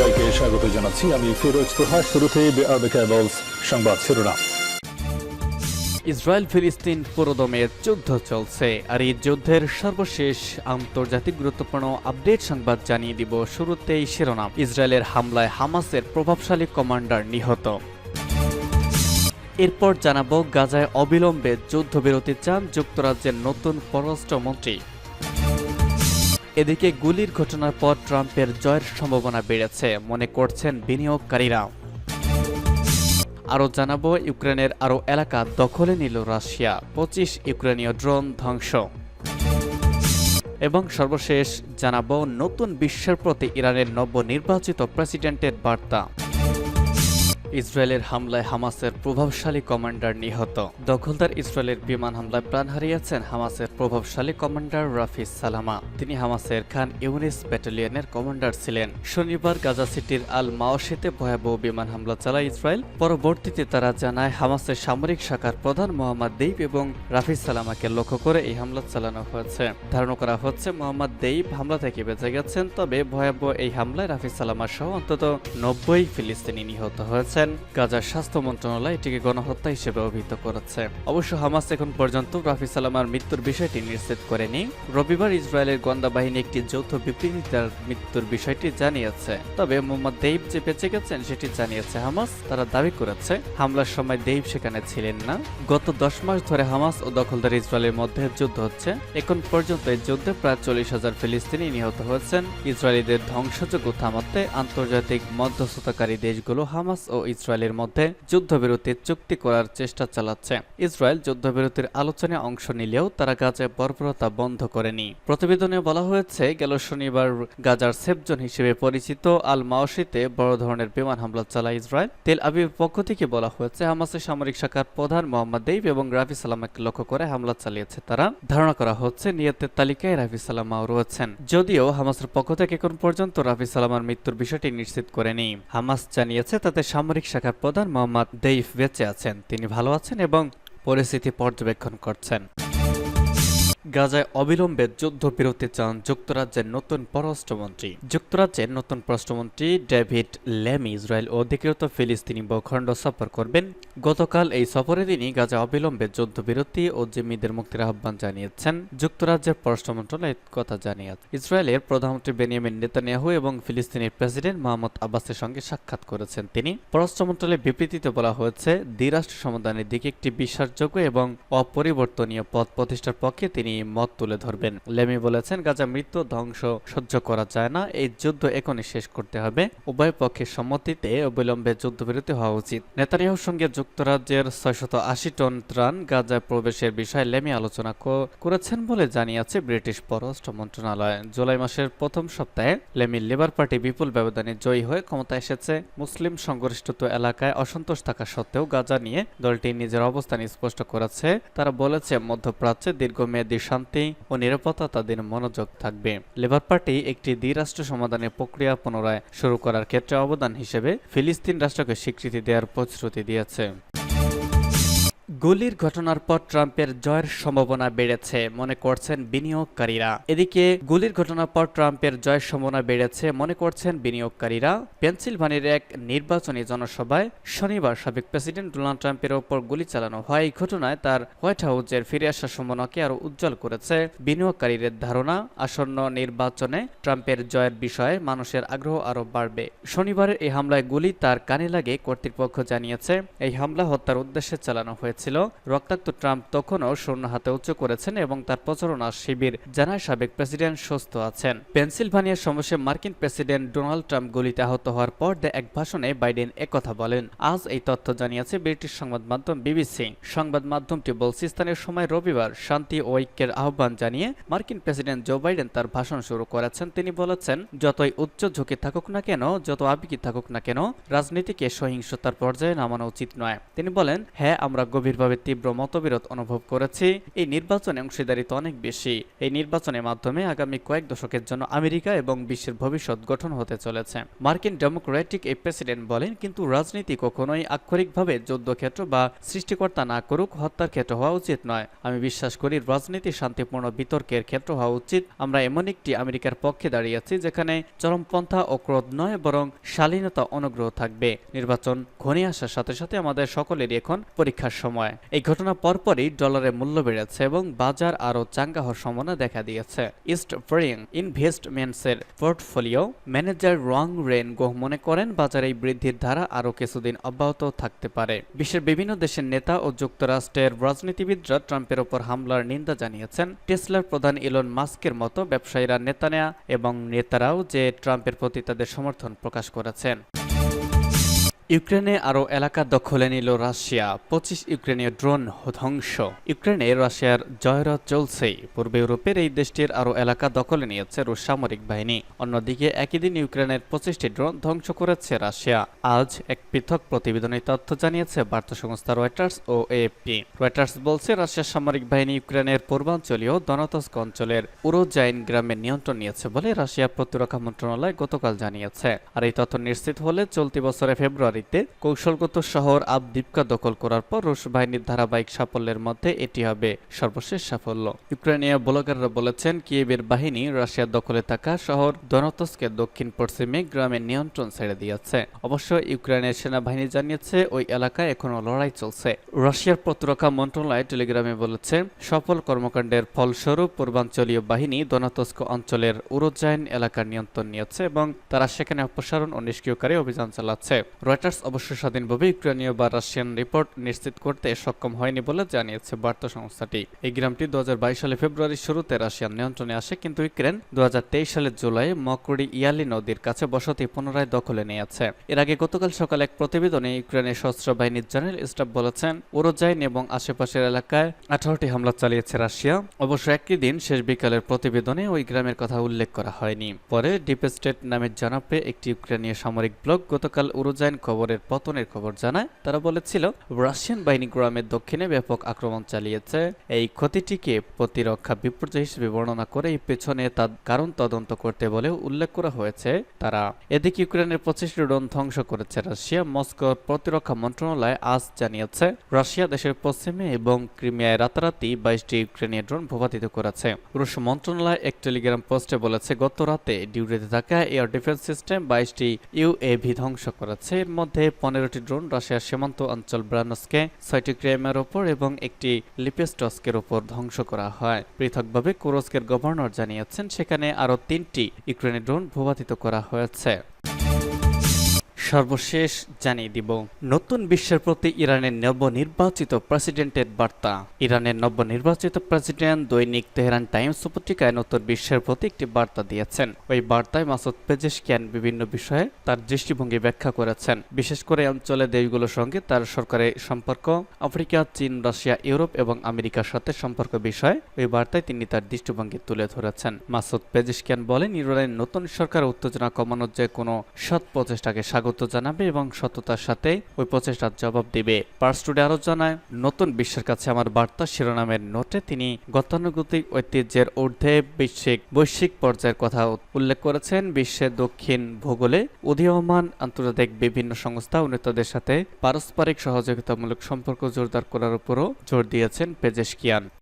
সবাইকে স্বাগত জানাচ্ছি। আমি ফিরোজ তোহা। শুরুতেই সংবাদ শিরোনাম। ইসরায়েল ফিলিস্তিন পুরোদমে যুদ্ধ চলছে, আর এই যুদ্ধের সর্বশেষ আন্তর্জাতিক গুরুত্বপূর্ণ আপডেট সংবাদ জানিয়ে দিব। শুরুতেই শিরোনাম। ইসরায়েলের হামলায় হামাসের প্রভাবশালী কমান্ডার নিহত। এরপর জানাবো, গাজায় অবিলম্বে যুদ্ধবিরতি চান যুক্তরাজ্যের নতুন পররাষ্ট্রমন্ত্রী। এদিকে গুলির ঘটনার পর ট্রাম্পের জয়ের সম্ভাবনা বেড়েছে মনে করছেন বিনিয়োগকারীরা। আরও জানাবো, ইউক্রেনের আরও এলাকা দখলে নিল রাশিয়া, 25 ইউক্রেনীয় ড্রোন ধ্বংস। এবং সর্বশেষ জানাবো, নতুন বিশ্বের প্রতি ইরানের নবনির্বাচিত প্রেসিডেন্টের বার্তা। ইসরায়েলের হামলায় হামাসের প্রভাবশালী কমান্ডার নিহত। দখলদার ইসরায়েলের বিমান হামলায় প্রাণ হারিয়েছেন হামাসের প্রভাবশালী কমান্ডার রাফিজ সালামা। তিনি হামাসের খান ইউনিস ব্যাটালিয়নের কমান্ডার ছিলেন। শনিবার গাজা সিটির আল মাওশিতে ভয়াবহ বিমান হামলা চালায় ইসরায়েল। পরবর্তীতে তারা জানায়, হামাসের সামরিক শাখার প্রধান মোহাম্মদ দেইব এবং রাফিজ সালামাকে লক্ষ্য করে এই হামলা চালানো হয়েছে। ধারণা করা হচ্ছে মোহাম্মদ দেইব হামলা থেকে বেঁচে গেছেন, তবে ভয়াবহ এই হামলায় রাফিজ সালামা সহ অন্তত 90 ফিলিস্তিনি নিহত হয়েছে। গাজার স্বাস্থ্য মন্ত্রণালয় এটিকে গণহত্যা হিসেবে অভিহিত করেছে। অবশ্য হামাস এখন পর্যন্ত রাফিজ সালামার মৃত্যুর বিষয়টি নিশ্চিত করেনি। রবিবার ইসরায়েলের গোয়েন্দা বাহিনী একটি যৌথ বিবৃতিতে তার মৃত্যুর বিষয়টি জানিয়েছে। তবে মোহাম্মদ দেইব যে বেঁচে গেছেন সেটি জানিয়েছে হামাস। তারা দাবি করেছে হামলার সময় দেইব সেখানে ছিলেন না। গত 10 মাস ধরে হামাস ও দখলদার ইসরায়েলের মধ্যে যুদ্ধ হচ্ছে। এখন পর্যন্ত এই যুদ্ধে প্রায় 40,000 ফিলিস্তিনি নিহত হয়েছেন। ইসরায়েলিদের ধ্বংসযোগ্য থামাতে আন্তর্জাতিক মধ্যস্থতাকারী দেশগুলো হামাস ও ইসরায়েলের মধ্যে যুদ্ধবিরতির চুক্তি করার চেষ্টা চালাচ্ছে। ইসরায়েল যুদ্ধবিরতির আলোচনায় অংশ নিলেও তারা গাজায় বর্বরতা বন্ধ করেনি। প্রতিবেদনে বলা হয়েছে, গেল শনিবার গাজার সেফ জোন হিসেবে পরিচিত আল মাওশিতে বড় ধরনের বিমান হামলা চালায় ইসরায়েল। তেল আবিবের পক্ষ থেকে বলা হয়েছে, হামাসের সামরিক শাখার প্রধান মোহাম্মদ দেইব এবং রাফিজ সালামাকে লক্ষ্য করে হামলা চালিয়েছে তারা। ধারণা করা হচ্ছে নিহতের তালিকায় রাফিজ সালামাও রয়েছেন। যদিও হামাসের পক্ষ থেকে এখন পর্যন্ত রাফিজ সালামার মৃত্যুর বিষয়টি নিশ্চিত করেনি। হামাস জানিয়েছে তাদের সামরিক শাখার প্রধান মোহাম্মদ দেইফ বেঁচে আছেন, তিনি ভালো আছেন এবং পরিস্থিতি পর্যবেক্ষণ করছেন। গাজায় অবিলম্বে যুদ্ধবিরতি চান যুক্তরাজ্যের নতুন পররাষ্ট্রমন্ত্রী। যুক্তরাজ্যের নতুন পররাষ্ট্রমন্ত্রী ডেভিড ল্যামি ইসরায়েল অধিকৃত ফিলিস্তিনি ভূখণ্ড সফর করবেন। গতকাল এই সফরে তিনি গাজায় অবিলম্বে যুদ্ধবিরতি ও জিম্মিদের মুক্তির আহ্বান জানিয়েছেন। যুক্তরাজ্যের পররাষ্ট্র মন্ত্রণালয় কথা জানিয়েছে, ইসরায়েলের প্রধানমন্ত্রী বেনিয়ামিন নেতানিয়াহু এবং ফিলিস্তিনের প্রেসিডেন্ট মাহমুদ আব্বাসের সঙ্গে সাক্ষাৎ করেছেন তিনি। পররাষ্ট্র মন্ত্রণালয়ের বিবৃতিতে বলা হয়েছে, দ্বিরাষ্ট্র সমাধানের দিকে একটি বিশ্বাসযোগ্য এবং অপরিবর্তনীয় পথ প্রতিষ্ঠার পক্ষে তিনি মত তুলে ধরবেন। লেমি বলেছেন, গাজা মৃত্যু ধ্বংস সহ্য করা যায় না, এই যুদ্ধ এখনই শেষ করতে হবে। উভয় পক্ষের সম্মতিতে অবিলম্বে যুদ্ধবিরতি হওয়া উচিত। নেতানিয়াহুর সঙ্গে যুক্তরাজ্যের 680 টন ত্রাণ গাজায় প্রবেশের বিষয়ে লেমি আলোচনা করেছেন বলে জানিয়েছে ব্রিটিশ পররাষ্ট্র মন্ত্রণালয়। জুলাই মাসের প্রথম সপ্তাহে লেমি লেবার পার্টি বিপুল ব্যবধানে জয়ী হয়ে ক্ষমতা এসেছে। মুসলিম সংঘর্ষিত এলাকায় অসন্তোষ থাকা সত্ত্বেও গাজা নিয়ে দলটি নিজের অবস্থান স্পষ্ট করেছে। তারা বলেছে, মধ্যপ্রাচ্যে দীর্ঘমেয়াদী শান্তি ও নিরাপত্তা তাদের মনোযোগ থাকবে। লেবার পার্টি একটি দ্বিরাষ্ট্র সমাধানের প্রক্রিয়া পুনরায় শুরু করার ক্ষেত্রে অবদান হিসেবে ফিলিস্তিন রাষ্ট্রকে স্বীকৃতি দেওয়ার প্রতিশ্রুতি দিয়েছে। গুলির ঘটনার পর ট্রাম্পের জয়ের সম্ভাবনা বেড়েছে মনে করছেন বিনিয়োগকারীরা। এদিকে গুলির ঘটনার পর ট্রাম্পের জয়ের সম্ভাবনা বেড়েছে মনে করছেন বিনিয়োগকারীরা। পেনসিলভানিয়ার এক নির্বাচনী জনসভায় শনিবার সাবেক প্রেসিডেন্ট ডোনাল্ড ট্রাম্পের ওপর গুলি চালানো হয়। এই ঘটনায় তার হোয়াইট হাউসের ফিরে আসার সম্ভাবনাকে আরো উজ্জ্বল করেছে। বিনিয়োগকারীদের ধারণা, আসন্ন নির্বাচনে ট্রাম্পের জয়ের বিষয়ে মানুষের আগ্রহ আরো বাড়বে। শনিবারের এই হামলায় গুলি তার কানে লাগে কর্তৃপক্ষ জানিয়েছে। এই হামলা হত্যার উদ্দেশ্যে চালানো হয়েছিল। রক্তাক্ত ট্রাম্প তখনও শূন্য হাতে উঁচু করেছেন এবং তার প্রচারণা শিবির জানায় সাবেক প্রেসিডেন্ট সুস্থ আছেন। পেনসিলভানিয়ার সমাবেশে মার্কিন প্রেসিডেন্ট ডোনাল্ড ট্রাম্প গুলিতে আহত হওয়ার পর এক ভাষণে বাইডেন একথা বলেন। আজ এই তথ্য জানিয়েছে ব্রিটিশ সংবাদ মাধ্যম বিবিসি। সংবাদ মাধ্যমটি বলছে, স্থানীয় সময় রবিবার শান্তি ও ঐক্যের আহ্বান জানিয়ে মার্কিন প্রেসিডেন্ট জো বাইডেন তার ভাষণ শুরু করেছেন। তিনি বলেছেন, যতই উচ্চ ঝুঁকি থাকুক না কেন, যত আবেগী থাকুক না কেন, রাজনীতিকে সহিংসতার পর্যায়ে নামানো উচিত নয়। তিনি বলেন, হ্যাঁ, আমরা গভীর বিশেষভাবে তীব্র মতবিরোধ অনুভব করেছি। এই নির্বাচনে অংশীদারিত্ব অনেক বেশি। এই নির্বাচনের মাধ্যমে আগামী কয়েক দশকের জন্য আমেরিকা এবং বিশ্বের ভবিষ্যৎ গঠন হতে চলেছে। মার্কিন ডেমোক্রেটিক এই প্রেসিডেন্ট বলেন, কিন্তু রাজনীতি কখনোই আক্ষরিকভাবে যুদ্ধক্ষেত্র বা সৃষ্টিকর্তা না করুক হত্যার ক্ষেত্র হওয়া উচিত নয়। আমি বিশ্বাস করি রাজনীতি শান্তিপূর্ণ বিতর্কের ক্ষেত্র হওয়া উচিত। আমরা এমন একটি আমেরিকার পক্ষে দাঁড়িয়েছি যেখানে চরমপন্থা ও ক্রোধ নয়, বরং শালীনতা অনুগ্রহ থাকবে। নির্বাচন ঘনিয়ে আসার সাথে সাথে আমাদের সকলেরই এখন পরীক্ষার সময়। এই ঘটনা পরপরই ডলারের মূল্য বেড়েছে এবং বাজার আরও চাঙ্গা হওয়ার সম্ভাবনা দেখা দিয়েছে। ইস্ট ফ্রেইং ইনভেস্টমেন্টসের পোর্টফোলিও ম্যানেজার রং রেন গোহ মনে করেন, বাজারে এই বৃদ্ধির ধারা আরও কিছুদিন অব্যাহত থাকতে পারে। বিশ্বের বিভিন্ন দেশের নেতা ও যুক্তরাষ্ট্রের রাজনীতিবিদরা ট্রাম্পের ওপর হামলার নিন্দা জানিয়েছেন। টেসলার প্রধান ইলন মাস্কের মতো ব্যবসায়ীরা এবং নেতারাও যে ট্রাম্পের প্রতি তাদের সমর্থন প্রকাশ করেছেন। ইউক্রেনে আরও এলাকা দখলে নিল রাশিয়া। 25 ইউক্রেনীয় ড্রোন ধ্বংস। ইউক্রেনে রাশিয়ার জয়রথ চলছেই। পূর্ব ইউরোপের এই দেশটির আরও এলাকা দখলে নিয়েছে রুশ সামরিক বাহিনী। অন্যদিকে একই দিন ইউক্রেনের 25টি ড্রোন ধ্বংস করেছে রাশিয়া। আজ এক পৃথক প্রতিবেদনে তথ্য জানিয়েছে বার্তা সংস্থা রয়টার্স ও এএফপি। রয়টার্স বলছে, রাশিয়ার সামরিক বাহিনী ইউক্রেনের পূর্বাঞ্চলীয় দনতস্ক অঞ্চলের উরোজাইন গ্রামে নিয়ন্ত্রণ নিয়েছে বলে রাশিয়ার প্রতিরক্ষা মন্ত্রণালয় গতকাল জানিয়েছে। আর এই তথ্য নিশ্চিত হলে চলতি বছরের ফেব্রুয়ারি কৌশলগত শহর আবদিপকা দখল করার পর রুশ বাহিনীর ধারাবাহিক সাফল্যের মধ্যে এটি হবে সর্বশেষ সাফল্য। ইউক্রেনীয় ব্লগাররা বলেছেন, কিয়েভের বাহিনী রাশিয়ার দখলে থাকা শহর দনতস্কের দক্ষিণ পশ্চিমে গ্রামের নিয়ন্ত্রণ ছেড়ে দিয়েছে। অবশ্য ইউক্রেনের সেনাবাহিনী জানিয়েছে ওই এলাকায় এখনও লড়াই চলছে। রাশিয়ার প্রতিরক্ষা মন্ত্রণালয় টেলিগ্রামে বলেছে, সফল কর্মকাণ্ডের ফলস্বরূপ পূর্বাঞ্চলীয় বাহিনী দনতস্ক অঞ্চলের উরোজাইন এলাকার নিয়ন্ত্রণ নিয়েছে এবং তারা সেখানে অপসারণ ও নিষ্ক্রিয়কারী অভিযান চালাচ্ছে। রয়টার্স অবশ্য স্বাধীনভাবে ইউক্রেনীয় বা রাশিয়ান রিপোর্ট নিশ্চিত করতে সক্ষম হয়নি বলে জানিয়েছে বার্তা সংস্থাটি। এই গ্রামটি 2022 সালে ফেব্রুয়ারির শুরুতে রাশিয়ান নিয়ন্ত্রণে আসে, কিন্তু ইউক্রেন 2023 সালের জুলাই মকরি ইয়ালি নদীর কাছে বসতি পুনরায় দখলে নিয়েছে। এর আগে গতকাল সকালে এক প্রতিবেদনে ইউক্রেনের সশস্ত্র বাহিনীর জেনারেল স্টাফ বলেছেন, উরোজাইন এবং আশেপাশের এলাকায় 18টি হামলা চালিয়েছে রাশিয়া। অবশ্য একই দিন শেষ বিকালের প্রতিবেদনে ওই গ্রামের কথা উল্লেখ করা হয়নি। পরে ডিপ স্টেট নামের জনপ্রিয় একটি ইউক্রেনীয় সামরিক ব্লগ গতকাল উরোজাইন খবরের পতনের খবর জানায়। তারা বলেছিল, রাশিয়ান বাহিনী গ্রামের দক্ষিণে ব্যাপক আক্রমণ চালিয়েছে। এই ক্ষতিটিকে প্রতিরক্ষা বিপর্যয় হিসেবে বর্ণনা করে এই পেছনে তার কারণ তদন্ত করতে বলে উল্লেখ করা হয়েছে। তারা এদিকে ইউক্রেনের 25টি ড্রোন ধ্বংস করেছে রাশিয়া। মস্কোর প্রতিরক্ষা মন্ত্রণালয় আজ জানিয়েছে, রাশিয়া দেশের পশ্চিমে এবং ক্রিমিয়ায় রাতারাতি 22টি ইউক্রেনীয় ড্রোন ভূপাতিত করেছে। রুশ মন্ত্রণালয় এক টেলিগ্রাম পোস্টে বলেছে, গত রাতে ডিউটিতে থাকা এয়ার ডিফেন্স সিস্টেম 22টি ইউএভি ধ্বংস করেছে। এর মধ্যে 15টি ড্রোন রাশিয়ার সীমান্ত অঞ্চল ব্রানস্কে, 6টি ক্রিমিয়ার ওপর এবং একটি লিপেস্টস্কের ওপর ধ্বংস করা হয়। পৃথকভাবে কুরস্কের গভর্নর জানিয়েছেন, সেখানে আরও 3টি ইউক্রেনের ড্রোন ভূপাতিত করা হয়েছে। সর্বশেষ জানিয়ে দিব, নতুন বিশ্বের প্রতি ইরানের নবনির্বাচিত প্রেসিডেন্টের বার্তা। ইরানের নবনির্বাচিত প্রেসিডেন্ট দৈনিক তেহরান টাইমস পত্রিকায় নতুন বিশ্বের প্রতি একটি বার্তা দিয়েছেন। ওই বার্তায় মাসুদ পেজেশকিয়ান বিভিন্ন বিষয়ে তার দৃষ্টিভঙ্গি ব্যাখ্যা করেছেন। বিশেষ করে অঞ্চলের দেশগুলোর সঙ্গে তার সরকারের সম্পর্ক, আফ্রিকা, চীন, রাশিয়া, ইউরোপ এবং আমেরিকার সাথে সম্পর্ক বিষয়ে ওই বার্তায় তিনি তার দৃষ্টিভঙ্গি তুলে ধরেছেন। মাসুদ পেজেশকিয়ান বলেন, ইরানের নতুন সরকার উত্তেজনা কমানোর যে কোনো সৎ প্রচেষ্টাকে স্বাগত জানাবে এবং সততার সাথে ওই প্রচেষ্টার জবাব দিবে। পার্স টুডে আরো জানায়, নতুন বিশ্বের কাছে আমার বার্তা শিরোনামের নোটে তিনি গতানুগতিক ঐতিহ্যের ঊর্ধ্বে বৈশ্বিক পর্যায়ের কথা উল্লেখ করেছেন। বিশ্বের দক্ষিণ ভূগোলে উদীয়মান আন্তর্জাতিক বিভিন্ন সংস্থা ও নেতাদের সাথে পারস্পরিক সহযোগিতামূলক সম্পর্ক জোরদার করার উপরও জোর দিয়েছেন পেজেশকিয়ান।